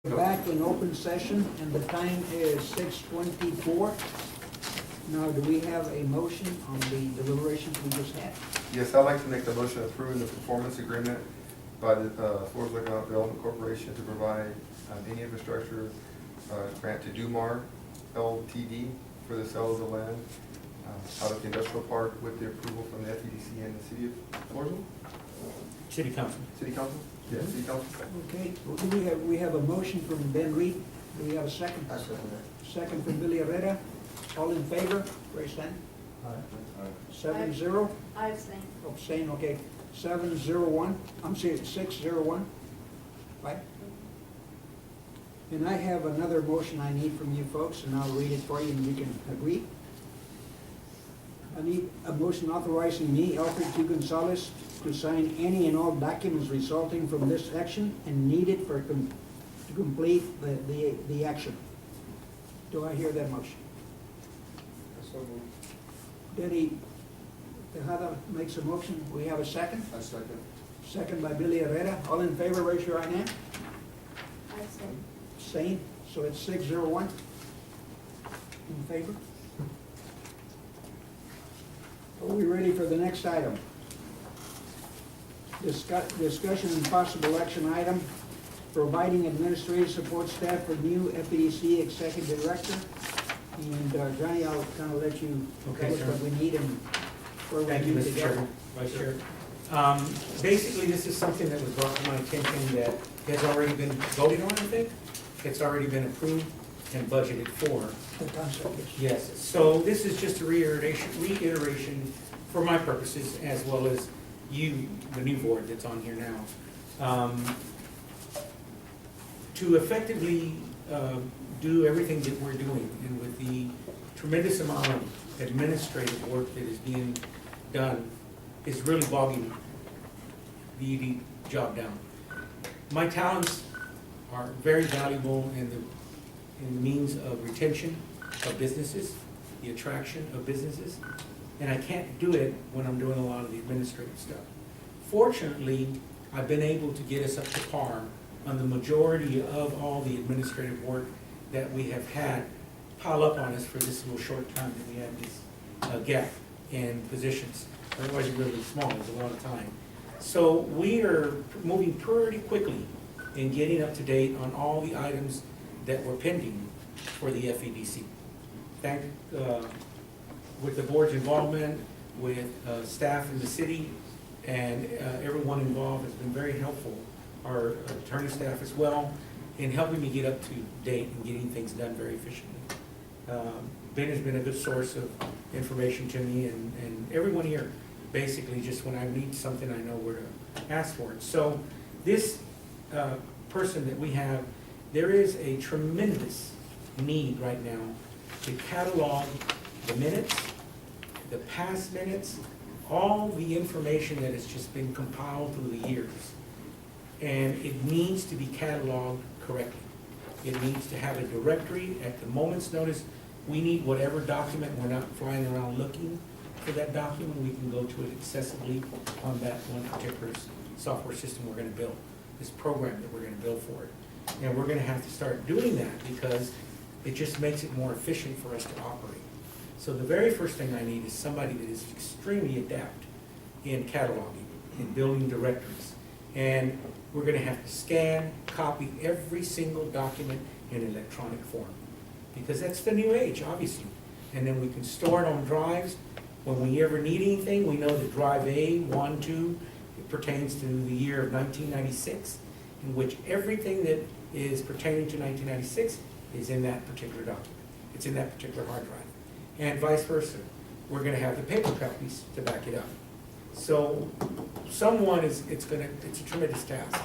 Back in open session, and the time is 6:24. Now, do we have a motion on the deliberations we just had? Yes, I'd like to make the motion approving the performance agreement by the Floresville Economic Development Corporation to provide any infrastructure grant to Dumar Ltd. for the sale of the land out of the industrial park with the approval from the FEDC and the city of Floresville? City Council. City Council? Yes, City Council. Okay, well, we have a motion from Ben Reed. Do we have a second? I second that. Second from Billy Herrera. All in favor? Raise hand. 7-0. I abstain. Abstain, okay. 7-0-1. I'm sorry, 6-0-1. Right? And I have another motion I need from you folks, and I'll read it for you and you can agree. I need a motion authorizing me, Alfred Q. Gonzalez, to sign any and all documents resulting from this action and needed to complete the action. Do I hear that motion? Denny Tejada makes a motion. We have a second? I second. Second by Billy Herrera. All in favor, raise your right hand. I abstain. Same, so it's 6-0-1. In favor? Are we ready for the next item? Discussion and possible action item, providing administrative support staff for new FEDC executive director. And Johnny, I'll kind of let you tell us sir. what we need and where we Thank you, need to Mr. go. Chairman, Vice Chair. Basically, this is something that was brought to my attention that has already been voted on, I think. It's already been approved and budgeted for. The concept is. Yes, so this is just a reiteration for my purposes as well as you, the new board that's on here now. To effectively do everything that we're doing, and with the tremendous amount of administrative work that is being done, is really bogging the ED job down. My talents are very valuable in the means of retention of businesses, the attraction of businesses, and I can't do it when I'm doing a lot of the administrative stuff. Fortunately, I've been able to get us up to par on the majority of all the administrative work that we have had pile up on us for this little short time that we had this gap in positions. Otherwise, it's really small, it's a lot of time. So we are moving pretty quickly in getting up to date on all the items that were pending for the FEDC. With the board's involvement, with staff in the city, and everyone involved has been very helpful. Our attorney staff as well, in helping me get up to date and getting things done very efficiently. Ben has been a good source of information to me, and everyone here, basically, just when I need something, I know where to ask for it. So this person that we have, there is a tremendous need right now to catalog the minutes, the past minutes, all the information that has just been compiled through the years. And it needs to be cataloged correctly. It needs to have a directory at the moment's notice. We need whatever document, we're not flying around looking for that document, we can go to it accessibly on that one particular software system we're gonna build, this program that we're gonna build for it. And we're gonna have to start doing that because it just makes it more efficient for us to operate. So the very first thing I need is somebody that is extremely adept in cataloging, in building directories. And we're gonna have to scan, copy every single document in electronic form. Because that's the new age, obviously. And then we can store it on drives. When we ever need anything, we know that drive A, 1, 2, it pertains to the year of 1996, in which everything that is pertaining to 1996 is in that particular document. It's in that particular hard drive. And vice versa. We're gonna have the paper copies to back it up. So it's a tremendous task.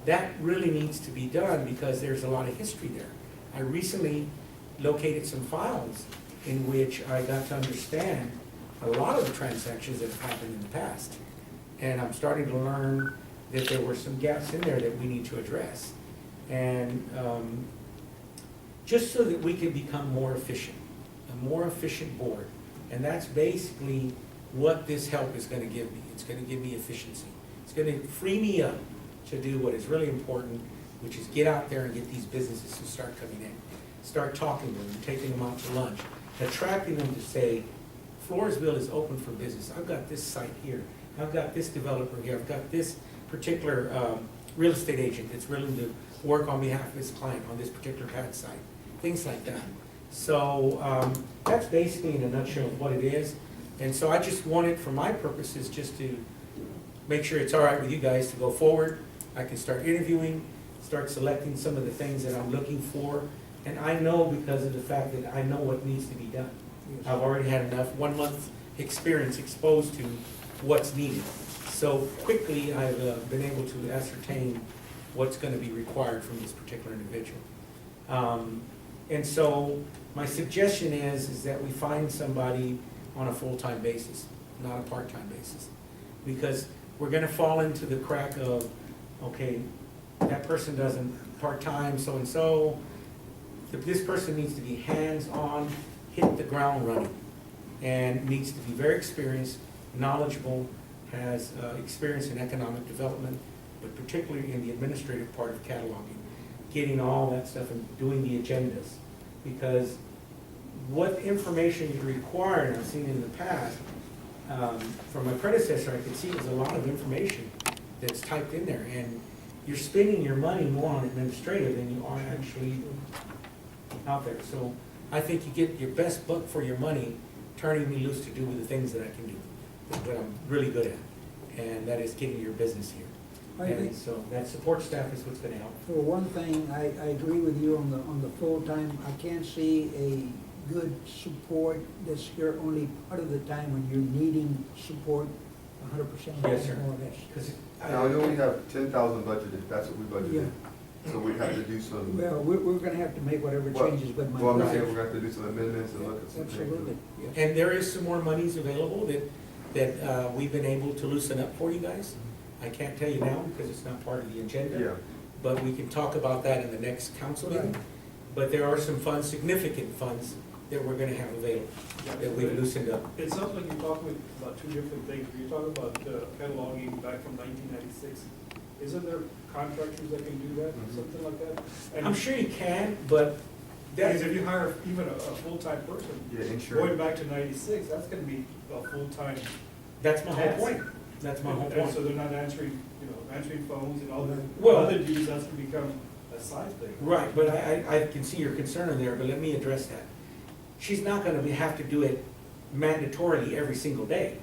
That really needs to be done because there's a lot of history there. I recently located some files in which I got to understand a lot of the transactions that have happened in the past. And I'm starting to learn that there were some gaps in there that we need to address. And just so that we can become more efficient, a more efficient board. And that's basically what this help is gonna give me. It's gonna give me efficiency. It's gonna free me up to do what is really important, which is get out there and get these businesses to start coming in. Start talking to them, taking them out to lunch, attracting them to say, Floresville is open for business. I've got this site here. I've got this developer here. I've got this particular real estate agent that's willing to work on behalf of his client on this particular pad site. Things like that. So that's basically in a nutshell what it is. And so I just wanted, for my purposes, just to make sure it's all right with you guys to go forward. I can start interviewing, start selecting some of the things that I'm looking for. And I know because of the fact that I know what needs to be done. I've already had enough 1 month experience exposed to what's needed. So quickly I've been able to ascertain what's going to be required from this particular individual. And so my suggestion is that we find somebody on a full-time basis, not a part-time basis. Because we're going to fall into the crack of, okay, that person doesn't part-time, so-and-so. This person needs to be hands-on, hit the ground running, and needs to be very experienced, knowledgeable, has experience in economic development, but particularly in the administrative part of cataloging, getting all that stuff and doing the agendas. Because what information you require, and I've seen in the past, from my predecessor, I could see there's a lot of information that's typed in there, and you're spending your money more on administrative than you are actually out there. So I think you get your best buck for your money turning me loose to do the things that I can do, that I'm really good at, and that is getting your business here. And so that support staff is what's gonna help. For one thing, I agree with you on the full-time. I can't see a good support that's here only part of the time when you're needing support 100%. Yes, sir. More or less. 'Cause Now, I know we have 10,000 budgeted, that's what we budgeted. So we have to do some. Well, we're gonna have to make whatever Well, changes, but my. Well, I'm saying we're gonna have to do some amendments and look at some things. Absolutely, yes. And there is some more monies available that we've been able to loosen up for you guys. I can't tell you now because it's not part of the agenda. Yeah. But we can talk about that in the next council meeting. Right. But there are some funds, significant funds, that we're gonna have available, that we've loosened up. It sounds like you're talking about two different things. You're talking about cataloging back from 1996. Isn't there contractors that can do that, Mhm. something like that? And I'm sure you can, but because that, if you hire even a full-time person, Yeah, insurance. going back to 96, that's gonna be a full-time. that's my whole task. point. That's my whole And point. so they're not answering, answering phones and all the Well- other duties, that's gonna become a side thing. Right, but I can see your concern in there, but let me address that. She's not gonna have to do it mandatorily every single day.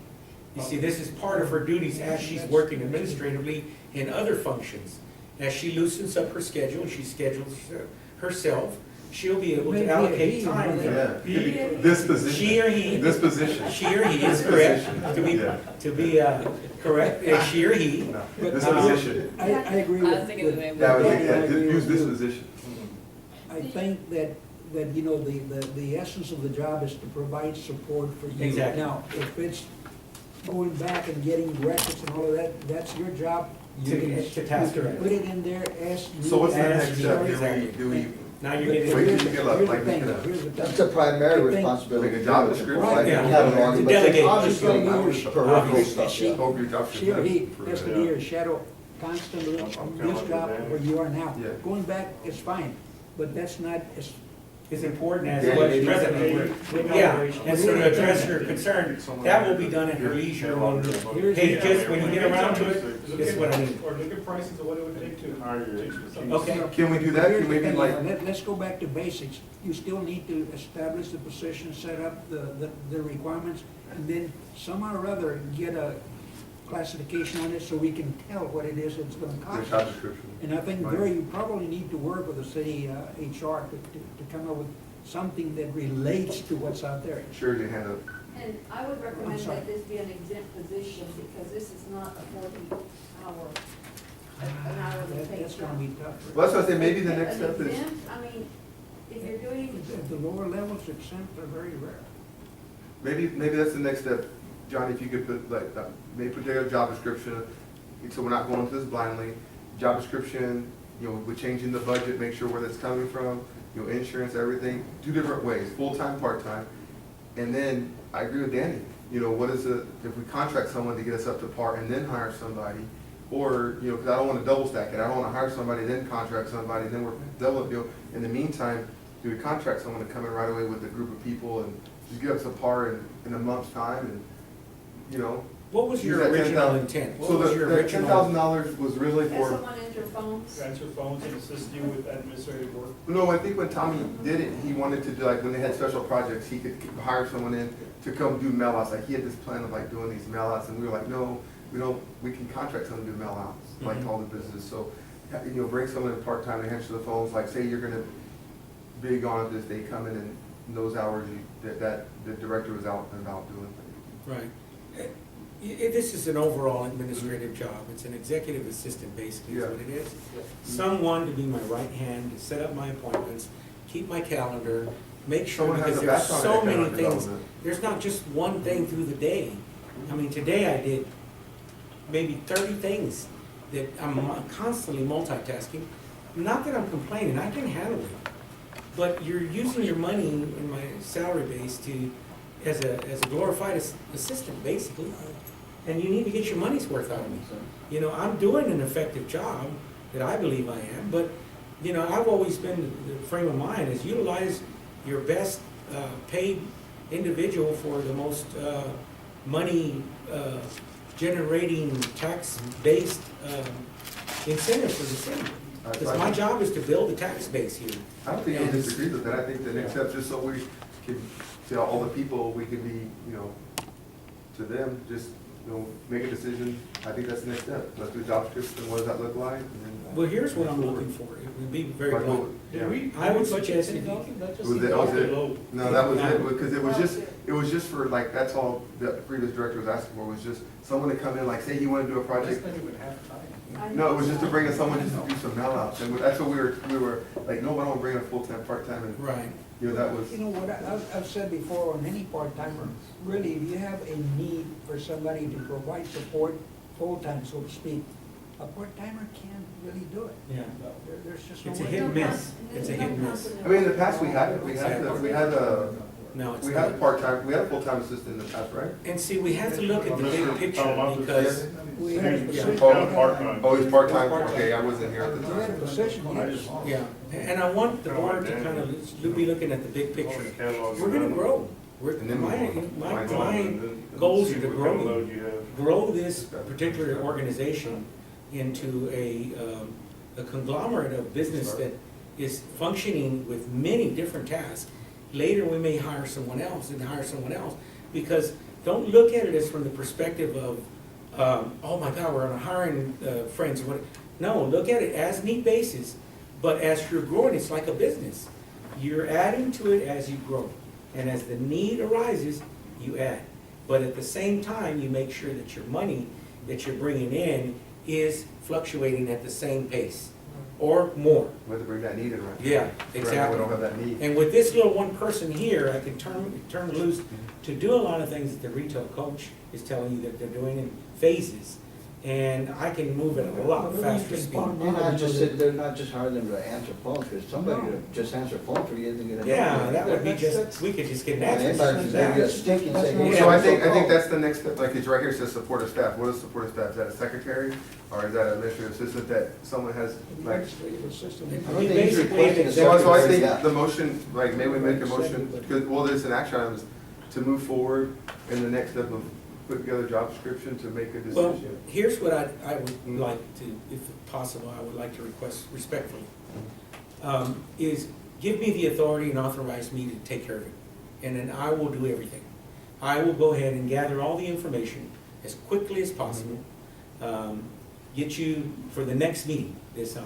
You see, this is part of her duties as she's working administratively in other functions. As she loosens up her schedule, she schedules herself, she'll be able to allocate time. Yeah, this position. She or he. This position. She or he is correct, Yeah. to be correct, she or he. No, But, this uh, position. I agree I was with. thinking with- the same That was, Danny, I yeah, agree use with this you. position. I think that, the essence of the job is to provide support for you. Exactly. Now, if it's going back and getting records and all of that, that's your job. You To- can- to task you can her. put it in there as. So what's the needed. next step? Exactly. Do we, Now you're But getting. Wait, here's you the- get like- here's the like thing, making a- here's the thing. That's the primary I think- responsibility. Like a job description, Right, like. yeah. Have it on, To but there's delegate. obviously Obviously, peripheral obviously, stuff, she- yeah. Hope your job She or he description has for to that. be a shadow constantly I'm on kinda this like job that. where you are now. Yeah. Going back is fine, but that's not as. Is important as Yeah, what maybe- President, yeah, and so to address your concern, that will be done at her leisure. Hey, just when you get around to it, this is what I need. Or look at prices of what it would take to. Hire your- something. Okay. Can we do that? Here's Can the maybe thing, like, let's go back to basics. You still need to establish the position, set up the requirements, and then somehow or other get a classification on it so we can tell what it is it's gonna the cost. job description? And I think Right. there you probably need to work with the city HR to come up with something that relates to what's out there. Sure, you hand up. And I would I'm recommend sorry. that this be an exempt position, because this is not a 40-hour, an hourly That- paid That's gonna job. be tough. Well, that's what I say, maybe the next An step is, exempt, I mean, if you're doing, At the lower levels, exempt are very rare. maybe that's the next step. John, if you could put like, maybe put together a job description, so we're not going into this blindly. Job description, we're changing the budget, make sure where that's coming from, insurance, everything, two different ways, full-time, part-time. And then, I agree with Danny, what is it, if we contract someone to get us up to par and then hire somebody, Or, you know, because I don't want to double stack it, I don't want to hire somebody, then contract somebody, then we're double, you know, in the meantime, do we contract someone to come in right away with a group of people and just give us a par in a month's time and, you know? What was your use that original 10,000 intent? What So was the your $10,000 original? was really Has for, someone answer phones? Answer phones and assist you with administrative work. no, I think when Tommy did it, he wanted to do, like, when they had special projects, he could hire someone in to come do mail outs, like, he had this plan of like doing these mail outs, and we were like, no, we don't, we can contract someone to do mail outs, like Mhm. all the business, so, you know, bring someone in part-time to answer the phones, like, say you're gonna big on this, they come in and those hours, that the director was out and about doing things. Right. This is an overall administrative job. It's an executive assistant basically is Yeah. what it is. Someone to be my right hand, to set up my appointments, keep my calendar, make sure, Someone has because a there's background so in many economic things. development. There's not just one thing through the day. I mean, today I did maybe 30 things that I'm constantly multitasking. Not that I'm complaining, I can handle it. But you're using your money in my salary base as a glorified assistant, basically. And you need to get your money's worth out of me. You know, I'm doing an effective job that I believe I am, but, you know, I've always been, the frame of mind is utilize your best paid individual for the most money generating tax-based incentive for the city. Because my job is to build the tax base here. I don't think I And- disagree with that, I think the next step, just so we can, to all the people, we can be, you know, to them, just, you know, make a decision, I think that's the next step, let's do job description, what does that look like? And then, Well, here's what I'm looking for. It would be very Like, blunt. yeah. Did we? I would did we budget suggest if you- 10,000? That just Was seems it- was awfully it- low. No, that was Yeah. it, because it was just for, like, that's all the previous director was asking for, was just someone to come in, like, say he wanted to do a That's project. not even half time. No, it was just to bring in someone just to do some mail outs, and that's what we were, like, no, I don't bring a full-time, part-time, and, Right. you know, that was. You know what, I've said before, on any part-timer, really, if you have a need for somebody to provide support full-time, so to speak, a part-timer can't really do it. Yeah. There's just no It's a way. hit and miss. It's a hit and miss. I mean, in the past, we had No, it's we not. had part-time, we had a full-time assistant in the past, right? And see, we have to look at the big picture because, We had a position. Oh, he's part-time, okay, I wasn't here at the We had a time. position, yes. yeah, and I want the board to kind of be looking at the big picture. We're gonna grow. And then My goals are to grow this particular organization into a conglomerate of business that is functioning with many different tasks. Later, we may hire someone else and hire someone else, because don't look at it as from the perspective of, oh my God, we're on a hiring friends or what. No, look at it as need basis, but as you're growing, it's like a business. You're adding to it as you grow, and as the need arises, you add. But at the same time, you make sure that your money that you're bringing in is fluctuating at the same pace, or more. We had to bring that need in, right? Yeah, Right now, exactly. we don't have that need. And with this little one person here, I can turn loose to do a lot of things that the retail coach is telling you that they're doing in phases. And I can move at a lot faster speed. You're not just sitting there, not just hiring them to answer phones, because somebody to just answer phone for you isn't gonna. Yeah, that would be just, we could just get an Anybody answer. can give you a stick and say, hey. So I think answer that's the next step, like it's right here, it says supportive staff, what is supportive staff, is that a secretary, or is that an administrative assistant that someone has, like? Administrative assistant. I don't think he's Basically, requesting a So I secretary, think yeah. the motion, like, maybe we make a motion, because, well, there's an action item, is to move forward in the next step of put together a job description to make a Well, decision. here's what I would like to, if possible, I would like to request respectfully, is give me the authority and authorize me to take care of it. And then I will do everything. I will go ahead and gather all the information as quickly as possible. Get you for the next meeting, this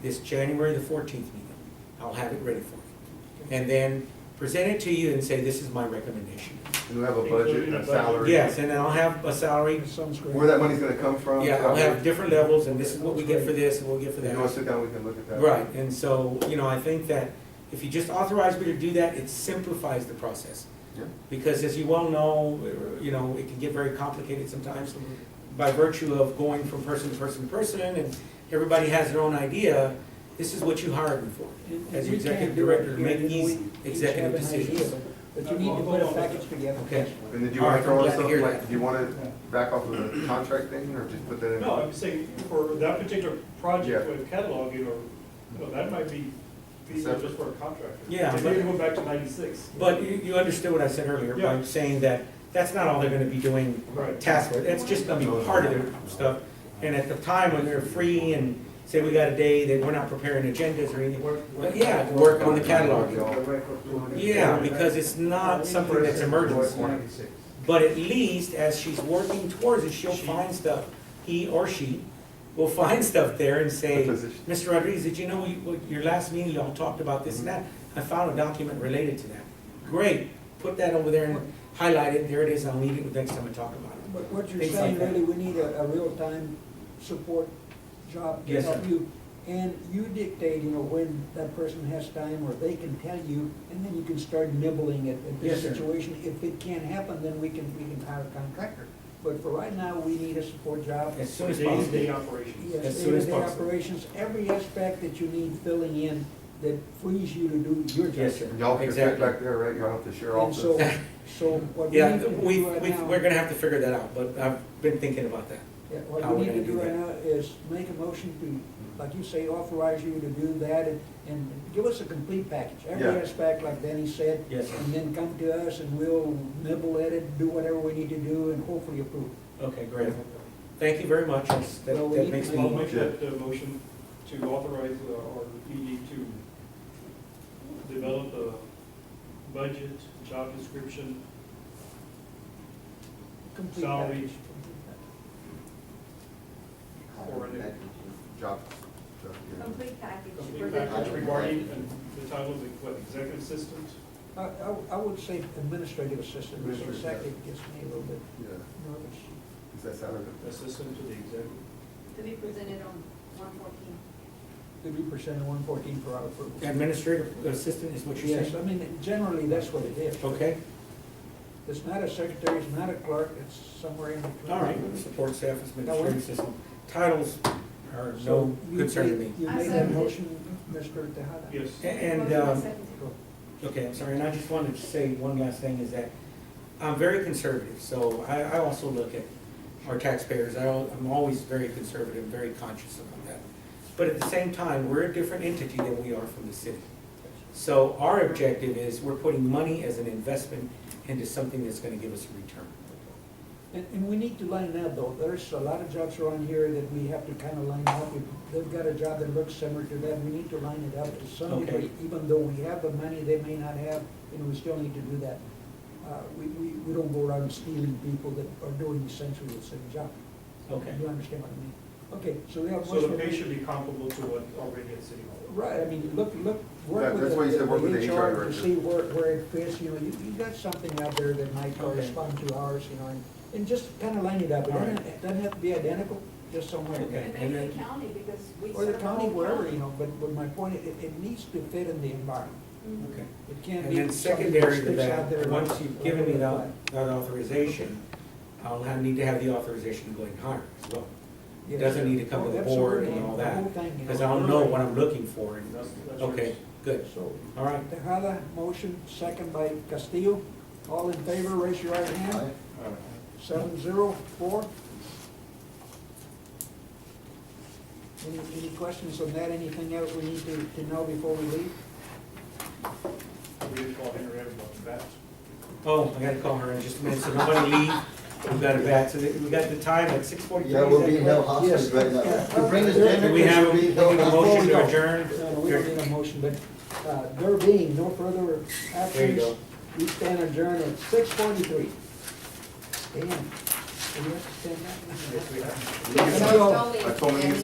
this January the 14th meeting. I'll have it ready for you. And then present it to you and say, this is my recommendation. And we have a budget and a salary. Yes, and then I'll have a salary. That sounds great. Where that money's gonna come from. Yeah, I'll have different levels, and this is what we get for this, and we'll get for If you wanna that. sit down, we can look at that. Right, and so, you know, I think that if you just authorize me to do that, it simplifies the process. Yeah. Because as you well know, you know, it can get very complicated sometimes by virtue of going from person to person to person, and everybody has their own idea. This is what you hired me for, as your We can't executive do it director, to here. make these We each executive have an idea, decisions. but But you need to put a package together. Okay. And then do you All want right, to throw I'm in glad to hear something that. like, do you want to back off of the contract thing, or just put that in? No, I'm saying for that particular project Yeah. with cataloging or, that might be feasible just for a contractor. Yeah, And but- then go back to 96. But you understood what I said earlier by Yeah. saying that that's not all they're gonna be doing Right. task work. It's just gonna be part of their stuff. And at the time when they're free and say we got a day that we're not preparing agendas or anything, but yeah, work on the catalog. Yeah, because it's not something that's emergency. But at least as she's working towards it, she'll find stuff, he or she will find stuff there and say, Mr. Rodriguez, did you know your last meeting, y'all talked about this and that? I found a document related to that. Great, put that over there and highlight it, there it is, I'll need it next time I talk about it. But what you're Things saying, like that. really, we need a real-time support job to Yes, help sir. you. And you dictate, when that person has time, or they can tell you, and then you can start nibbling at Yes, the sir. situation. If it can't happen, then we can hire a contractor. But for right now, we need a support job. As soon as Day-to-day possible. operations. Yes, As soon as day-to-day possible. operations, every aspect that you need filling in that frees you to do your job. Yes, sir. And y'all can fit Exactly. back there, right? Y'all don't have to share And so, office. so what we Yeah, need to do right now. we're gonna have to figure that out, but I've been thinking about that. Yeah, how what we're we need to gonna do do right that. now is make a motion to, like you say, authorize you to do that and give us a complete package, every Yeah. aspect, like Danny said. Yes, sir. And then come to us and we'll nibble at it, do whatever we need to do and hopefully approve. Okay, great. Thank you very much. That Well, we that need makes to I'll me, make that motion to authorize our PD to develop a budget, job description, Complete Salary. package. or an Job. Complete package. for complete the- package regarding the title of, executive assistant. I would say administrative assistant, so Administrative. executive gets me a little bit Yeah. nervous. Is that salary? Assistant to the executive. To be presented on 114. 30% and 114 per hour approval. administrative assistant is what you're Yes, I saying? mean, generally, that's what it is. Okay, It's not a secretary, it's not a clerk, it's somewhere in between. all right. Support staff Now, we're- administrative assistant. Titles are So no you concern to made- me. You I made that seconded. motion, Mr. Tejada? Yes. And, Motion is seconded. okay, I'm sorry, and I just wanted to say one last thing is that I'm very conservative, so I also look at our taxpayers. I'm always very conservative, very conscious about that. But at the same time, we're a different entity than we are from the city. So our objective is we're putting money as an investment into something that's gonna give us a return. And we need to line it up, though. There's a lot of jobs around here that we have to kind of line up. If they've got a job that looks similar to that, we need to line it up to some Okay. degree. Even though we have the money they may not have, we still need to do that. We don't go around stealing people that are doing essentially the same job. Okay. You understand what I mean? Okay, so we have. So the pay should be comparable to what already at City Hall. Right, I mean, work That- with that's why you said work with the HR HR to director. see where it fits, you got something out there that might Okay. correspond to ours, and just kind of line it up. It All right. doesn't have to be identical, just somewhere. Okay. And maybe the county, because we Or the serve county, whole wherever, county. but my point, it needs to fit in the environment. Mhm. Okay. It can't And be then something secondary to sticks out there that, once like- you've given me that authorization, need to have the authorization to go and hire as well. It Yes. doesn't need to come to the Oh, board absolutely. and all The that, whole thing, because I'll know what I'm looking for. That's Okay, yours. good. So, All right. Tejada, motion, second by Castillo. All in favor, raise your right hand. 7-0, 4. Any questions on that? Anything else we need to know before we leave? We did call Henrietta about that. Oh, I gotta call her in just a minute, so nobody leave. We've got it back, so we got the time at 6:43. Yeah, we're being held hostage right now. To bring us dinner, Do we have we're being a held hostage. motion to go. adjourn? No, we don't need a motion, but there being no further There you actions, go. we stand adjourned at 6:43. Damn. Do we have to stand that? Yes, we have. Thank you all. I told him.